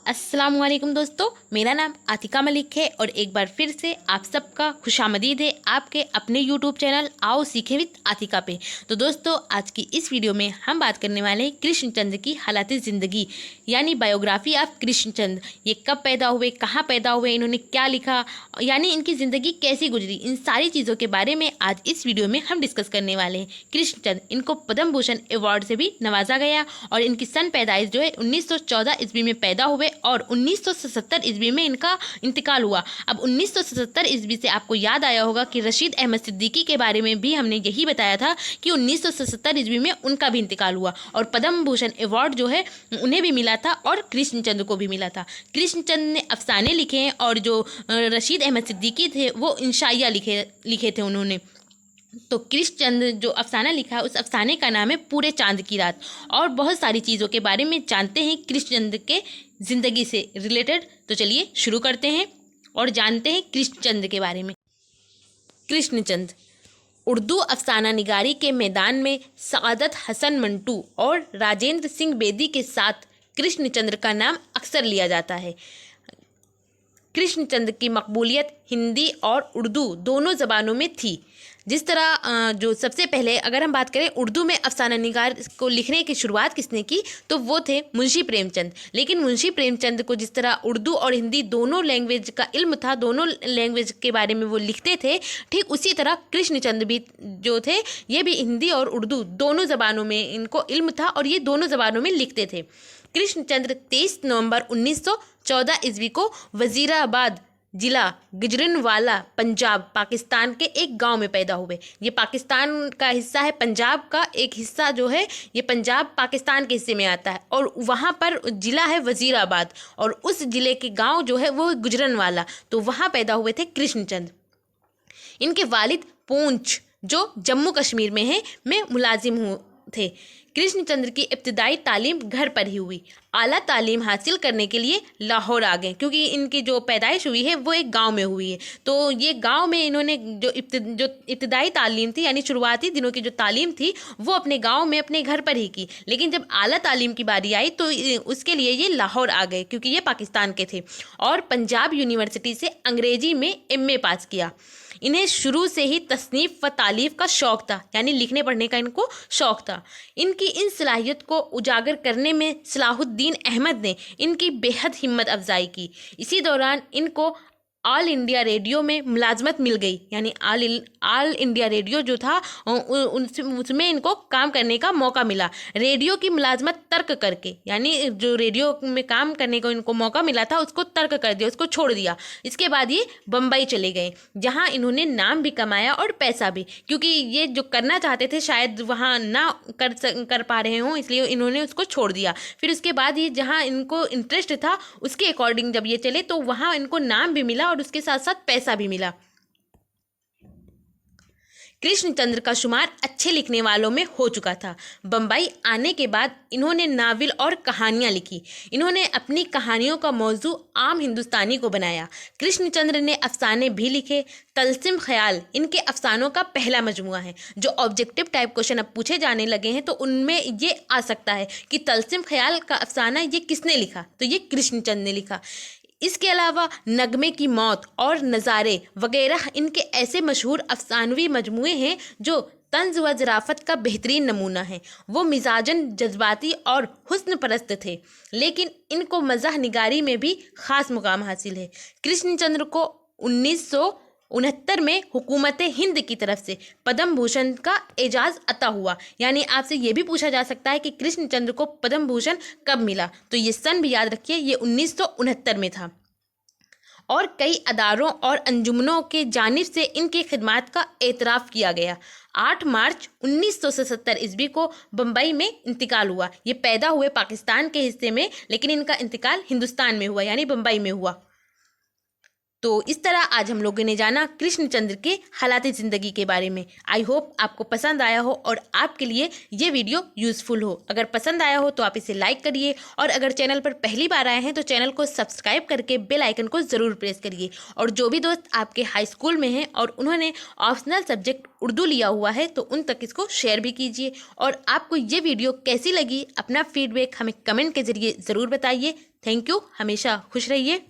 अस्सलाम वालेकुम दोस्तों, मेरा नाम आतिका मलिक है और एक बार फिर से आप सबका खुशामदीद है आपके अपने यूट्यूब चैनल आओ सीखे विद आतिका पे। तो दोस्तों, आज की इस वीडियो में हम बात करने वाले हैं कृष्णचंद्र की हालात ज़िंदगी यानी बायोग्राफी ऑफ कृष्णचंद्र। ये कब पैदा हुए, कहाँ पैदा हुए, इन्होंने क्या लिखा, यानी इनकी ज़िंदगी कैसी गुजरी, इन सारी चीज़ों के बारे में आज इस वीडियो में हम डिस्कस करने वाले हैं। कृष्णचंद्र, इनको पद्म भूषण अवार्ड से भी नवाजा गया और इनकी सन पैदाइश जो है 1914 ईस्वी में पैदा हुए और 1977 ईस्वी में इनका इंतकाल हुआ। अब 1977 ईस्वी से आपको याद आया होगा कि रशीद अहमद सिद्दीकी के बारे में भी हमने यही बताया था कि 1977 ईस्वी में उनका भी इंतकाल हुआ और पद्म भूषण अवार्ड जो है उन्हें भी मिला था और कृष्णचंद्र को भी मिला था। कृष्णचंद्र ने अफसाने लिखे हैं और जो रशीद अहमद सिद्दीकी थे वो इंशाइया लिखे थे उन्होंने। तो कृष्णचंद्र जो अफसाना लिखा है उस अफसाने का नाम है पूरे चांद की रात। और बहुत सारी चीज़ों के बारे में जानते हैं कृष्णचंद्र के ज़िंदगी से रिलेटेड। तो चलिए शुरू करते हैं और जानते हैं कृष्णचंद्र के बारे में। कृष्णचंद्र उर्दू अफसाना निगारी के मैदान में सआदत हसन मंटू और राजेंद्र सिंह बेदी के साथ कृष्णचंद्र का नाम अक्सर लिया जाता है। कृष्णचंद्र की मकबूलियत हिंदी और उर्दू दोनों ज़बानों में थी। जिस तरह जो सबसे पहले अगर हम बात करें उर्दू में अफसाना निगार को लिखने की शुरुआत किसने की, तो वो थे मुंशी प्रेमचंद। लेकिन मुंशी प्रेमचंद को जिस तरह उर्दू और हिंदी दोनों लैंग्वेज का इल्म था, दोनों लैंग्वेज के बारे में वो लिखते थे, ठीक उसी तरह कृष्णचंद्र भी जो थे ये भी हिंदी और उर्दू दोनों ज़बानों में इनको इल्म था और ये दोनों ज़बानों में लिखते थे। कृष्णचंद्र 23 नवंबर 1914 ईस्वी को वजीराबाद जिला गुजरनवाला पंजाब पाकिस्तान के एक गांव में पैदा हुए। ये पाकिस्तान का हिस्सा है, पंजाब का एक हिस्सा जो है ये पंजाब पाकिस्तान के हिस्से में आता है और वहाँ पर जिला है वजीराबाद और उस जिले के गांव जो है वो गुजरनवाला। तो वहाँ पैदा हुए थे कृष्णचंद्र। इनके वालिद पूंछ जो जम्मू कश्मीर में है में मुलाजिम थे। कृष्णचंद्र की इब्तदाई तालीम घर पर ही हुई। आला तालीम हासिल करने के लिए लाहौर आ गए क्योंकि इनकी जो पैदाइश हुई है वो एक गांव में हुई है। तो ये गांव में इन्होंने जो इब्तदाई तालीम थी यानी शुरुआती दिनों की जो तालीम थी वो अपने गांव में अपने घर पर ही की। लेकिन जब आला तालीम की बारी आई तो उसके लिए ये लाहौर आ गए क्योंकि ये पाकिस्तान के थे और पंजाब यूनिवर्सिटी से अंग्रेजी में MA पास किया। इन्हें शुरू से ही तसनीफ़ व तालीफ़ का शौक़ था, यानी लिखने पढ़ने का इनको शौक़ था। इनकी इन सलाहियत को उजागर करने में सलाहुद्दीन अहमद ने इनकी बेहद हिम्मत अफजाई की। इसी दौरान इनको ऑल इंडिया रेडियो में मुलाजमत मिल गई, यानी ऑल इंडिया रेडियो जो था उसमें इनको काम करने का मौका मिला। रेडियो की मुलाजमत तर्क करके, यानी जो रेडियो में काम करने को इनको मौका मिला था उसको तर्क कर दिया, उसको छोड़ दिया। इसके बाद ये बम्बई चले गए जहाँ इन्होंने नाम भी कमाया और पैसा भी, क्योंकि ये जो करना चाहते थे शायद वहाँ ना कर पा रहे हों इसलिए इन्होंने उसको छोड़ दिया। फिर उसके बाद ये जहाँ इनको इंटरेस्ट था उसके अकॉर्डिंग जब ये चले तो वहाँ इनको नाम भी मिला और उसके साथ साथ पैसा भी मिला। कृष्णचंद्र का शुमार अच्छे लिखने वालों में हो चुका था। बम्बई आने के बाद इन्होंने नावल और कहानियाँ लिखी। इन्होंने अपनी कहानियों का मौजू आम हिंदुस्तानी को बनाया। कृष्णचंद्र ने अफसाने भी लिखे। तलसिम ख्याल इनके अफसानों का पहला मजमुआ है। जो ऑब्जेक्टिव टाइप क्वेश्चन अब पूछे जाने लगे हैं तो उनमें ये आ सकता है कि तलसिम ख्याल का अफसाना ये किसने लिखा, तो ये कृष्णचंद्र ने लिखा। इसके अलावा नगमे की मौत और नज़ारे वगैरह इनके ऐसे मशहूर अफसानवी मजमूए हैं जो तंज व ज़राफ़त का बेहतरीन नमूना है। वो मिजाजन जज्बाती और हुस्न परस्त थे, लेकिन इनको मज़ाह निगारी में भी ख़ास मुकाम हासिल है। कृष्णचंद्र को 1969 में हुकूमत हिंद की तरफ से पद्म भूषण का एजाज़ अता हुआ। यानी आपसे ये भी पूछा जा सकता है कि कृष्णचंद्र को पद्म भूषण कब मिला, तो ये सन भी याद रखिए, ये 1969 में था। और कई अदारों और अंजुमनों के जानिब से इनकी खिदमात का एतराफ़ किया गया। 8 मार्च 1977 ईस्वी को बम्बई में इंतकाल हुआ। ये पैदा हुए पाकिस्तान के हिस्से में लेकिन इनका इंतकाल हिंदुस्तान में हुआ, यानी बम्बई में हुआ। तो इस तरह आज हम लोगों ने जाना कृष्णचंद्र के हालात ज़िंदगी के बारे में। आई होप आपको पसंद आया हो और आपके लिए ये वीडियो यूज़फुल हो। अगर पसंद आया हो तो आप इसे लाइक करिए और अगर चैनल पर पहली बार आए हैं तो चैनल को सब्सक्राइब करके बेल आइकन को ज़रूर प्रेस करिए। और जो भी दोस्त आपके हाई स्कूल में हैं और उन्होंने ऑप्शनल सब्जेक्ट उर्दू लिया हुआ है तो उन तक इसको शेयर भी कीजिए। और आपको ये वीडियो कैसी लगी अपना फीडबैक हमें कमेंट के ज़रिए ज़रूर बताइए। थैंक यू, हमेशा खुश रहिए।